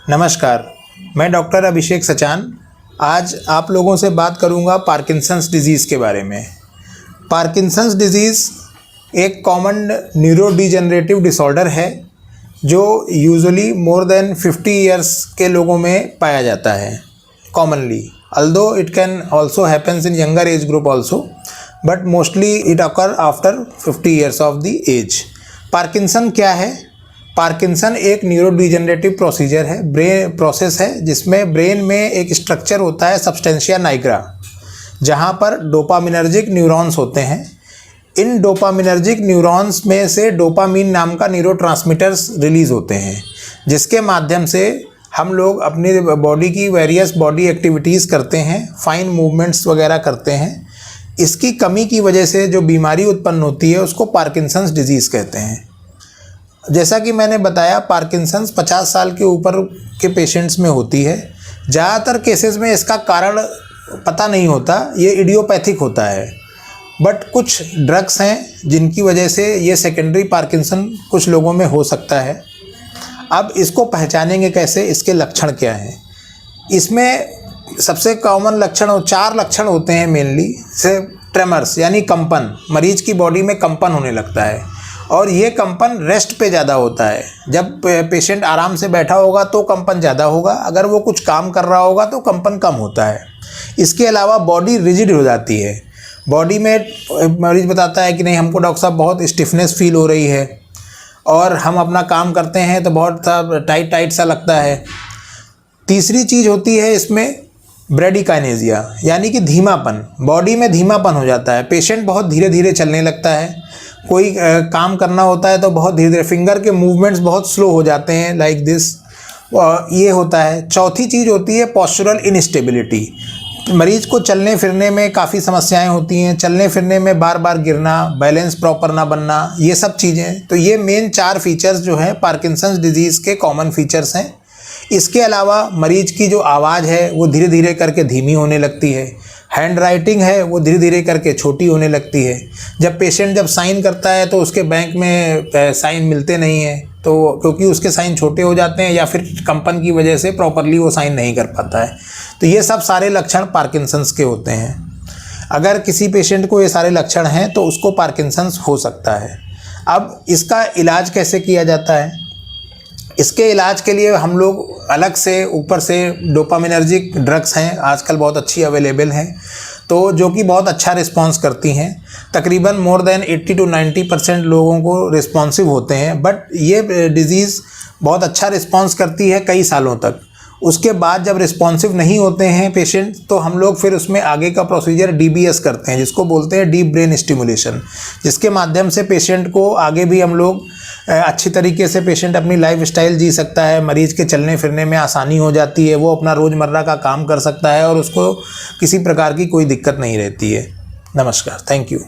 नमस्कार, मैं डॉक्टर अभिषेक सचान आज आप लोगों से बात करूंगा पार्किंसंस डिजीज़ के बारे में। पार्किंसंस डिजीज़ एक कॉमन न्यूरोडिजेनरेटिव डिसऑर्डर है जो यूजुअली मोर देन 50 इयर्स के लोगों में पाया जाता है commonly, although it can also happens in younger age group also, but mostly it occur after 50 years of the age. Parkinson क्या है? पार्किंसन एक न्यूरोडिजेनरेटिव प्रोसीजर है, ब्रेन प्रोसेस है जिसमें ब्रेन में एक स्ट्रक्चर होता है सबस्टेंशिया नाइग्रा, जहाँ पर डोपामिनर्जिक न्यूरॉन्स होते हैं। इन डोपामिनर्जिक न्यूरॉन्स में से डोपामीन नाम का न्यूरोट्रांसमीटर्स रिलीज़ होते हैं, जिसके माध्यम से हम लोग अपनी बॉडी की वेरियस बॉडी एक्टिविटीज़ करते हैं, फाइन मूवमेंट्स वगैरह करते हैं। इसकी कमी की वजह से जो बीमारी उत्पन्न होती है उसको पार्किंसंस डिजीज़ कहते हैं। जैसा कि मैंने बताया, पार्किंसंस 50 साल के ऊपर के पेशेंट्स में होती है। ज़्यादातर केसेस में इसका कारण पता नहीं होता, ये इडियोपैथिक होता है, बट कुछ ड्रग्स हैं जिनकी वजह से ये सेकेंडरी पार्किंसन कुछ लोगों में हो सकता है। अब इसको पहचानेंगे कैसे, इसके लक्षण क्या हैं? इसमें सबसे कॉमन लक्षण 4 लक्षण होते हैं मेनली, से ट्रेमर्स यानी कंपन, मरीज की बॉडी में कंपन होने लगता है और ये कंपन रेस्ट पे ज़्यादा होता है। जब पेशेंट आराम से बैठा होगा तो कंपन ज़्यादा होगा, अगर वो कुछ काम कर रहा होगा तो कंपन कम होता है। इसके अलावा बॉडी रिजिड हो जाती है, बॉडी में मरीज बताता है कि नहीं हमको डॉक्टर साहब बहुत स्टिफनेस फील हो रही है और हम अपना काम करते हैं तो बहुत टाइट सा लगता है। तीसरी चीज़ होती है इसमें ब्रेडिकाइनेजिया, यानी कि धीमापन, बॉडी में धीमापन हो जाता है, पेशेंट बहुत धीरे धीरे चलने लगता है, कोई काम करना होता है तो बहुत धीरे धीरे, फिंगर के मूवमेंट्स बहुत स्लो हो जाते हैं लाइक दिस, ये होता है। चौथी चीज़ होती है पोस्चरल इनस्टेबिलिटी, मरीज को चलने फिरने में काफ़ी समस्याएं होती हैं, चलने फिरने में बार बार गिरना, बैलेंस प्रॉपर ना बनना, ये सब चीज़ें। तो ये मेन 4 फीचर्स जो हैं पार्किंसंस डिजीज़ के कॉमन फीचर्स हैं। इसके अलावा मरीज की जो आवाज़ है वो धीरे धीरे करके धीमी होने लगती है, हैंड राइटिंग है वो धीरे धीरे करके छोटी होने लगती है। जब पेशेंट जब साइन करता है तो उसके बैंक में साइन मिलते नहीं हैं, तो क्योंकि उसके साइन छोटे हो जाते हैं या फिर कंपन की वजह से प्रॉपरली वो साइन नहीं कर पाता है। तो ये सब सारे लक्षण पार्किंसंस के होते हैं। अगर किसी पेशेंट को ये सारे लक्षण हैं तो उसको पार्किंसंस हो सकता है। अब इसका इलाज कैसे किया जाता है? इसके इलाज के लिए हम लोग अलग से ऊपर से डोपामिनर्जिक ड्रग्स हैं, आजकल बहुत अच्छी अवेलेबल हैं, तो जो कि बहुत अच्छा रिस्पांस करती हैं। तकरीबन मोर देन 80 to 90% लोगों को रिस्पॉन्सिव होते हैं, बट ये डिज़ीज़ बहुत अच्छा रिस्पांस करती है कई सालों तक। उसके बाद जब रिस्पॉन्सिव नहीं होते हैं पेशेंट तो हम लोग फिर उसमें आगे का प्रोसीजर DBS करते हैं, जिसको बोलते हैं डीप ब्रेन स्टिमुलेशन, जिसके माध्यम से पेशेंट को आगे भी हम लोग अच्छी तरीके से पेशेंट अपनी लाइफ स्टाइल जी सकता है, मरीज़ के चलने फिरने में आसानी हो जाती है, वो अपना रोज़मर्रा का काम कर सकता है और उसको किसी प्रकार की कोई दिक्कत नहीं रहती है। नमस्कार, थैंक यू।